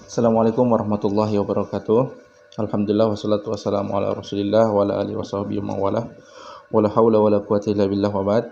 Assalamualaikum warahmatullahi wabarakatuh. Alhamdulillah wassalatu wassalamu ala Rasulillah wa ala alihi washabihi wa wala. Wala haula wala quwata illa billah wa ba'd.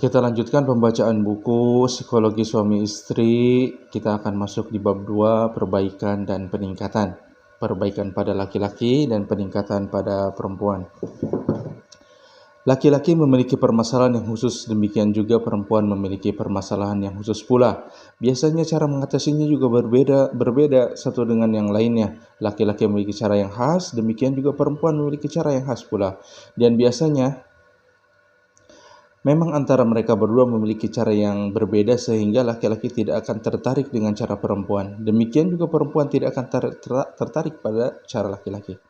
Kita lanjutkan pembacaan buku Psikologi Suami Istri. Kita akan masuk di bab 2, perbaikan dan peningkatan. Perbaikan pada laki-laki dan peningkatan pada perempuan. Laki-laki memiliki permasalahan yang khusus, demikian juga perempuan memiliki permasalahan yang khusus pula. Biasanya cara mengatasinya juga berbeda satu dengan yang lainnya. Laki-laki memiliki cara yang khas, demikian juga perempuan memiliki cara yang khas pula. Dan biasanya memang antara mereka berdua memiliki cara yang berbeda sehingga laki-laki tidak akan tertarik dengan cara perempuan. Demikian juga perempuan tidak akan tertarik pada cara laki-laki.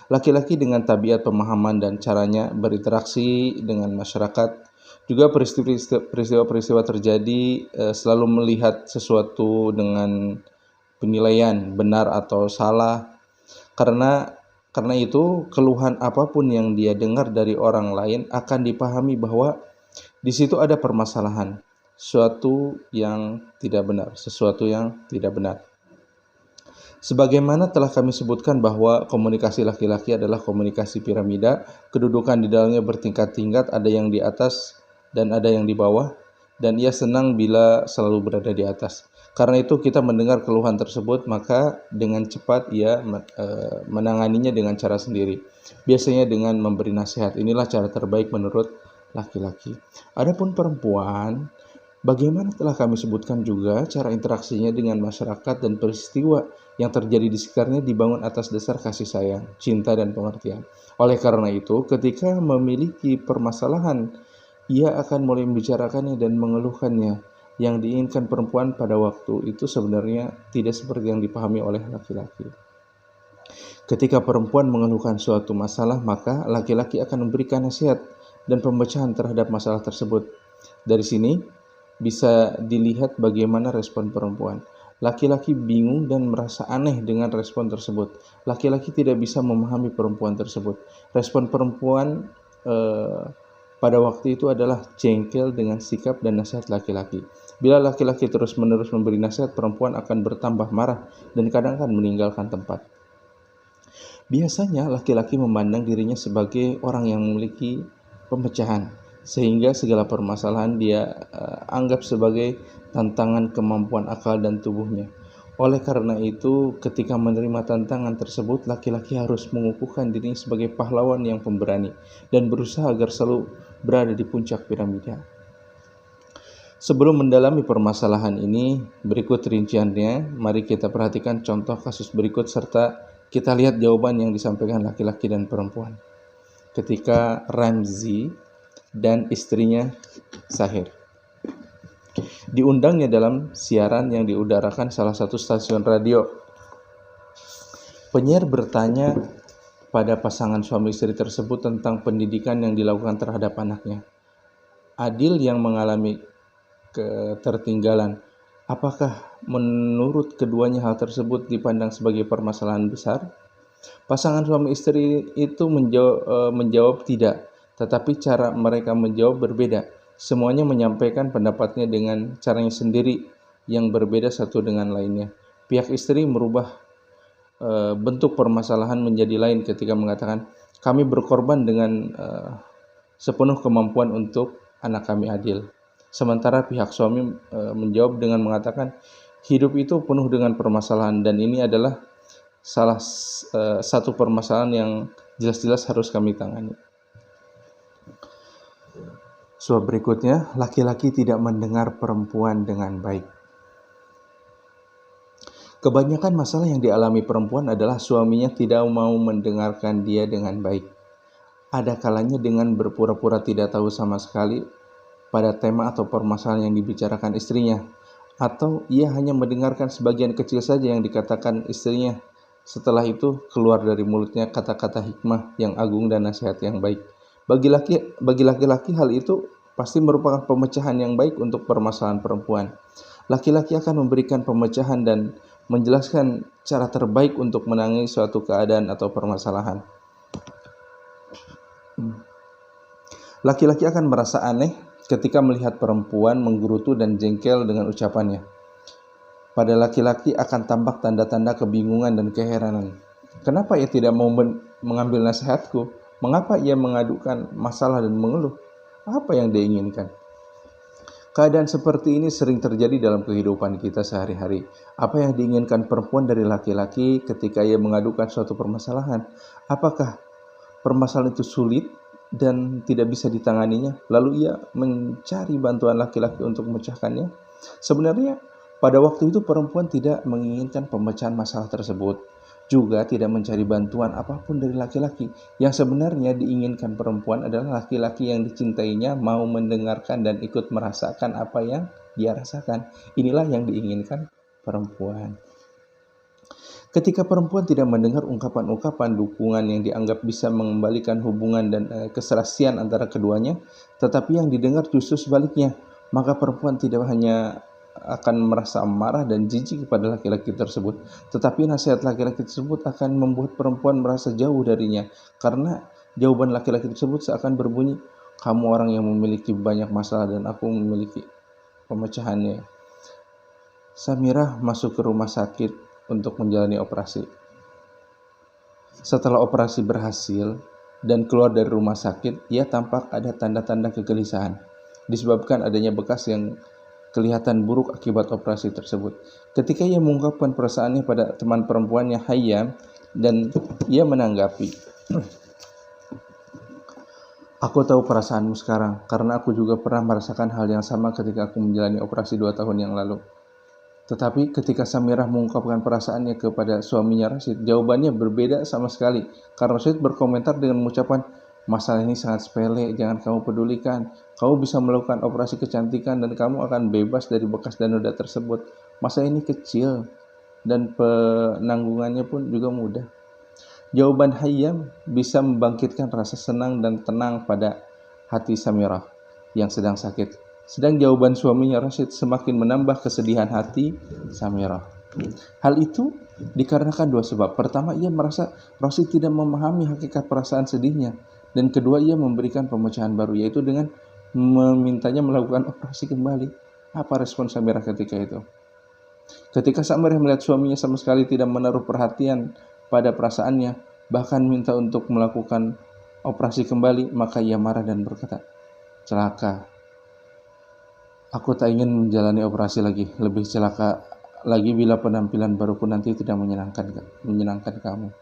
Laki-laki dengan tabiat pemahaman dan caranya berinteraksi dengan masyarakat, juga peristiwa-peristiwa terjadi selalu melihat sesuatu dengan penilaian benar atau salah. Karena itu keluhan apapun yang dia dengar dari orang lain akan dipahami bahwa di situ ada permasalahan, sesuatu yang tidak benar. Sebagaimana telah kami sebutkan bahwa komunikasi laki-laki adalah komunikasi piramida, kedudukan di dalamnya bertingkat-tingkat, ada yang di atas dan ada yang di bawah, dan ia senang bila selalu berada di atas. Karena itu kita mendengar keluhan tersebut, maka dengan cepat ia menanganinya dengan cara sendiri. Biasanya dengan memberi nasihat. Inilah cara terbaik menurut laki-laki. Adapun perempuan, bagaimana telah kami sebutkan juga, cara interaksinya dengan masyarakat dan peristiwa yang terjadi di sekitarnya dibangun atas dasar kasih sayang, cinta, dan pengertian. Oleh karena itu, ketika memiliki permasalahan, ia akan mulai membicarakannya dan mengeluhkannya. Yang diinginkan perempuan pada waktu itu sebenarnya tidak seperti yang dipahami oleh laki-laki. Ketika perempuan mengeluhkan suatu masalah, maka laki-laki akan memberikan nasihat dan pemecahan terhadap masalah tersebut. Dari sini bisa dilihat bagaimana respon perempuan. Laki-laki bingung dan merasa aneh dengan respon tersebut. Laki-laki tidak bisa memahami perempuan tersebut. Respon perempuan pada waktu itu adalah jengkel dengan sikap dan nasihat laki-laki. Bila laki-laki terus-menerus memberi nasihat, perempuan akan bertambah marah dan kadang akan meninggalkan tempat. Biasanya laki-laki memandang dirinya sebagai orang yang memiliki pemecahan, sehingga segala permasalahan dia anggap sebagai tantangan kemampuan akal dan tubuhnya. Oleh karena itu, ketika menerima tantangan tersebut, laki-laki harus mengukuhkan dirinya sebagai pahlawan yang pemberani dan berusaha agar selalu berada di puncak piramida. Sebelum mendalami permasalahan ini, berikut rinciannya. Mari kita perhatikan contoh kasus berikut serta kita lihat jawaban yang disampaikan laki-laki dan perempuan ketika Ramzi dan istrinya Sahir diundangnya dalam siaran yang diudarakan salah satu stasiun radio. Penyiar bertanya pada pasangan suami istri tersebut tentang pendidikan yang dilakukan terhadap anaknya. Adil yang mengalami ketertinggalan. Apakah menurut keduanya hal tersebut dipandang sebagai permasalahan besar? Pasangan suami istri itu menjawab tidak, tetapi cara mereka menjawab berbeda. Semuanya menyampaikan pendapatnya dengan caranya sendiri yang berbeda satu dengan lainnya. Pihak istri merubah bentuk permasalahan menjadi lain ketika mengatakan, kami berkorban dengan sepenuh kemampuan untuk anak kami Adil. Sementara pihak suami menjawab dengan mengatakan, hidup itu penuh dengan permasalahan dan ini adalah salah satu permasalahan yang jelas-jelas harus kami tangani. Soal berikutnya, laki-laki tidak mendengar perempuan dengan baik. Kebanyakan masalah yang dialami perempuan adalah suaminya tidak mau mendengarkan dia dengan baik. Ada kalanya dengan berpura-pura tidak tahu sama sekali pada tema atau permasalahan yang dibicarakan istrinya, atau ia hanya mendengarkan sebagian kecil saja yang dikatakan istrinya. Setelah itu keluar dari mulutnya kata-kata hikmah yang agung dan nasihat yang baik. Bagi laki-laki hal itu pasti merupakan pemecahan yang baik untuk permasalahan perempuan. Laki-laki akan memberikan pemecahan dan menjelaskan cara terbaik untuk menangani suatu keadaan atau permasalahan. Laki-laki akan merasa aneh ketika melihat perempuan menggerutu dan jengkel dengan ucapannya. pada laki-laki akan tampak tanda-tanda kebingungan dan keheranan. Kenapa ia tidak mau mengambil nasihatku? Mengapa ia mengadukan masalah dan mengeluh? Apa yang dia inginkan? Keadaan seperti ini sering terjadi dalam kehidupan kita sehari-hari. Apa yang diinginkan perempuan dari laki-laki ketika ia mengadukan suatu permasalahan? Apakah permasalahan itu sulit dan tidak bisa ditanganinya, lalu ia mencari bantuan laki-laki untuk memecahkannya? Sebenarnya pada waktu itu perempuan tidak menginginkan pemecahan masalah tersebut, juga tidak mencari bantuan apapun dari laki-laki. Yang sebenarnya diinginkan perempuan adalah laki-laki yang dicintainya mau mendengarkan dan ikut merasakan apa yang dia rasakan. Inilah yang diinginkan perempuan. Ketika perempuan tidak mendengar ungkapan-ungkapan dukungan yang dianggap bisa mengembalikan hubungan dan keserasian antara keduanya, tetapi yang didengar justru sebaliknya, maka perempuan tidak hanya akan merasa marah dan jijik kepada laki-laki tersebut, tetapi nasihat laki-laki tersebut akan membuat perempuan merasa jauh darinya, karena jawaban laki-laki tersebut seakan berbunyi, kamu orang yang memiliki banyak masalah dan aku memiliki pemecahannya. Samirah masuk ke rumah sakit untuk menjalani operasi. Setelah operasi berhasil dan keluar dari rumah sakit, ia tampak ada tanda-tanda kegelisahan, disebabkan adanya bekas yang kelihatan buruk akibat operasi tersebut. Ketika ia mengungkapkan perasaannya pada teman perempuannya Hayyam, dan ia menanggapi, aku tahu perasaanmu sekarang, karena aku juga pernah merasakan hal yang sama ketika aku menjalani operasi 2 tahun yang lalu. Tetapi ketika Samirah mengungkapkan perasaannya kepada suaminya Rashid, jawabannya berbeda sama sekali. Karena Rashid berkomentar dengan mengucapkan, masalah ini sangat sepele, jangan kamu pedulikan. Kamu bisa melakukan operasi kecantikan dan kamu akan bebas dari bekas dan noda tersebut. Masalah ini kecil dan penanggungannya pun juga mudah. Jawaban Hayyam bisa membangkitkan rasa senang dan tenang pada hati Samirah yang sedang sakit. Sedang jawaban suaminya Rashid semakin menambah kesedihan hati Samirah. Hal itu dikarenakan 2 sebab. Pertama, ia merasa Rashid tidak memahami hakikat perasaan sedihnya. Dan kedua, ia memberikan pemecahan baru, yaitu dengan memintanya melakukan operasi kembali. Apa respon Samirah ketika itu? Ketika Samirah melihat suaminya sama sekali tidak menaruh perhatian pada perasaannya, bahkan minta untuk melakukan operasi kembali, maka ia marah dan berkata, celaka. Aku tak ingin menjalani operasi lagi. Lebih celaka lagi bila penampilan baruku nanti tidak menyenangkan kamu.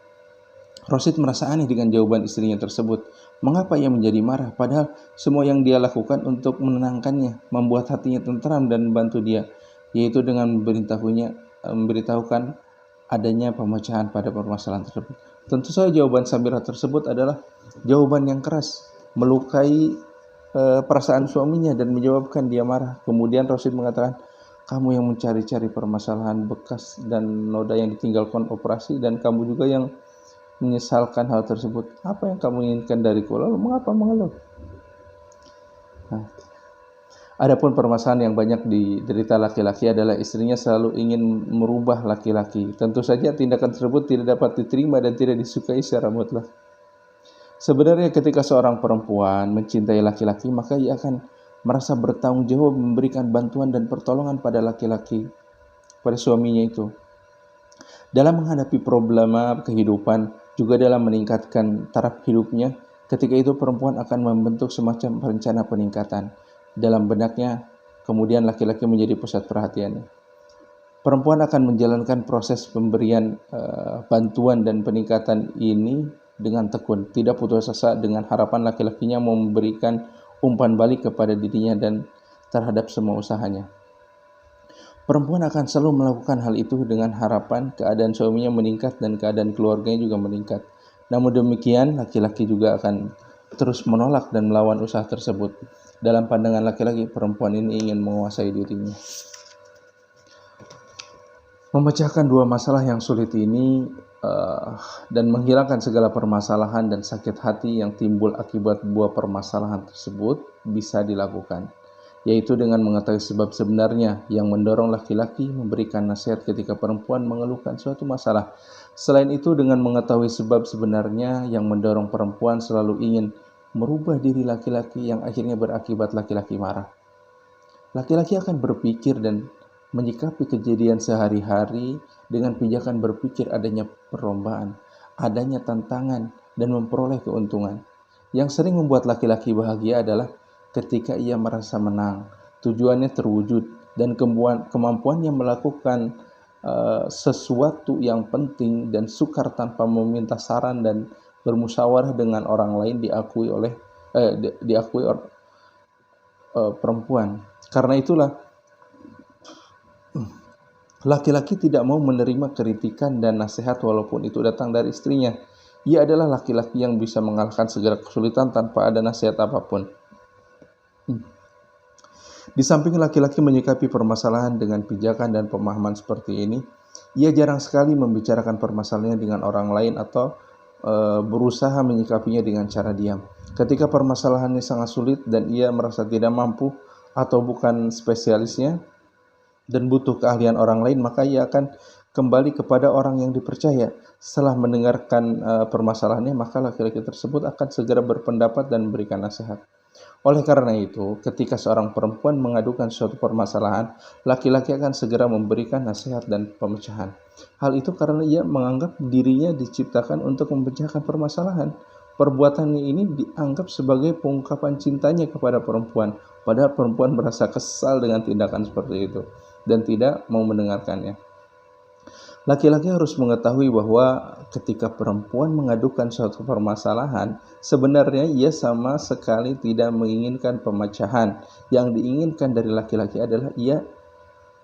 Rashid merasa aneh dengan jawaban istrinya tersebut. Mengapa ia menjadi marah? Padahal semua yang dia lakukan untuk menenangkannya, membuat hatinya tentram dan membantu dia, yaitu dengan memberitahukan adanya pemecahan pada permasalahan tersebut. Tentu saja jawaban Samirah tersebut adalah jawaban yang keras, melukai perasaan suaminya dan menyebabkan dia marah. Kemudian Rashid mengatakan, kamu yang mencari-cari permasalahan bekas dan noda yang ditinggalkan operasi, dan kamu juga yang menyesalkan hal tersebut. Apa yang kamu inginkan dariku? Lalu mengapa mengeluh? Adapun permasalahan yang banyak diderita laki-laki adalah istrinya selalu ingin merubah laki-laki. Tentu saja tindakan tersebut tidak dapat diterima dan tidak disukai secara mutlak. Sebenarnya ketika seorang perempuan mencintai laki-laki, maka ia akan merasa bertanggung jawab memberikan bantuan dan pertolongan pada laki-laki, pada suaminya itu. Dalam menghadapi problema kehidupan, juga dalam meningkatkan taraf hidupnya, ketika itu perempuan akan membentuk semacam rencana peningkatan. Dalam benaknya, kemudian laki-laki menjadi pusat perhatiannya. Perempuan akan menjalankan proses pemberian bantuan dan peningkatan ini dengan tekun, tidak putus asa, dengan harapan laki-lakinya mau memberikan umpan balik kepada dirinya dan terhadap semua usahanya. Perempuan akan selalu melakukan hal itu dengan harapan keadaan suaminya meningkat dan keadaan keluarganya juga meningkat. Namun demikian, laki-laki juga akan terus menolak dan melawan usaha tersebut. Dalam pandangan laki-laki, perempuan ini ingin menguasai dirinya. Memecahkan 2 masalah yang sulit ini dan menghilangkan segala permasalahan dan sakit hati yang timbul akibat buah permasalahan tersebut bisa dilakukan, yaitu dengan mengetahui sebab sebenarnya yang mendorong laki-laki memberikan nasihat ketika perempuan mengeluhkan suatu masalah. Selain itu, dengan mengetahui sebab sebenarnya yang mendorong perempuan selalu ingin merubah diri laki-laki yang akhirnya berakibat laki-laki marah. Laki-laki akan berpikir dan menyikapi kejadian sehari-hari dengan pijakan berpikir adanya perlombaan, adanya tantangan, dan memperoleh keuntungan. Yang sering membuat laki-laki bahagia adalah ketika ia merasa menang, tujuannya terwujud, dan kemampuannya melakukan sesuatu yang penting dan sukar tanpa meminta saran dan bermusyawarah dengan orang lain diakui perempuan. Karena itulah laki-laki tidak mau menerima kritikan dan nasihat walaupun itu datang dari istrinya. Ia adalah laki-laki yang bisa mengalahkan segala kesulitan tanpa ada nasihat apapun. Di samping laki-laki menyikapi permasalahan dengan pijakan dan pemahaman seperti ini, ia jarang sekali membicarakan permasalahannya dengan orang lain atau berusaha menyikapinya dengan cara diam. Ketika permasalahannya sangat sulit dan ia merasa tidak mampu atau bukan spesialisnya dan butuh keahlian orang lain, maka ia akan kembali kepada orang yang dipercaya. Setelah mendengarkan permasalahannya, maka laki-laki tersebut akan segera berpendapat dan memberikan nasihat. Oleh karena itu, ketika seorang perempuan mengadukan suatu permasalahan, laki-laki akan segera memberikan nasihat dan pemecahan. Hal itu karena ia menganggap dirinya diciptakan untuk memecahkan permasalahan. Perbuatannya ini dianggap sebagai pengungkapan cintanya kepada perempuan, padahal perempuan merasa kesal dengan tindakan seperti itu dan tidak mau mendengarkannya. Laki-laki harus mengetahui bahwa ketika perempuan mengadukan suatu permasalahan, sebenarnya ia sama sekali tidak menginginkan pemecahan. Yang diinginkan dari laki-laki adalah ia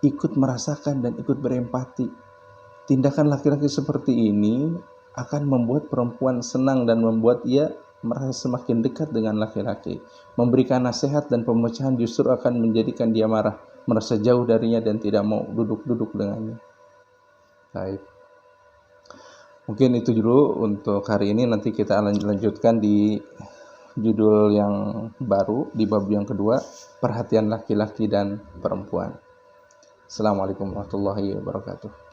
ikut merasakan dan ikut berempati. Tindakan laki-laki seperti ini akan membuat perempuan senang dan membuat ia merasa semakin dekat dengan laki-laki. Memberikan nasihat dan pemecahan justru akan menjadikan dia marah, merasa jauh darinya dan tidak mau duduk-duduk dengannya. Baik. Mungkin itu dulu untuk hari ini. Nanti kita lanjutkan di judul yang baru, di bab yang kedua, perhatian laki-laki dan perempuan. Assalamualaikum warahmatullahi wabarakatuh.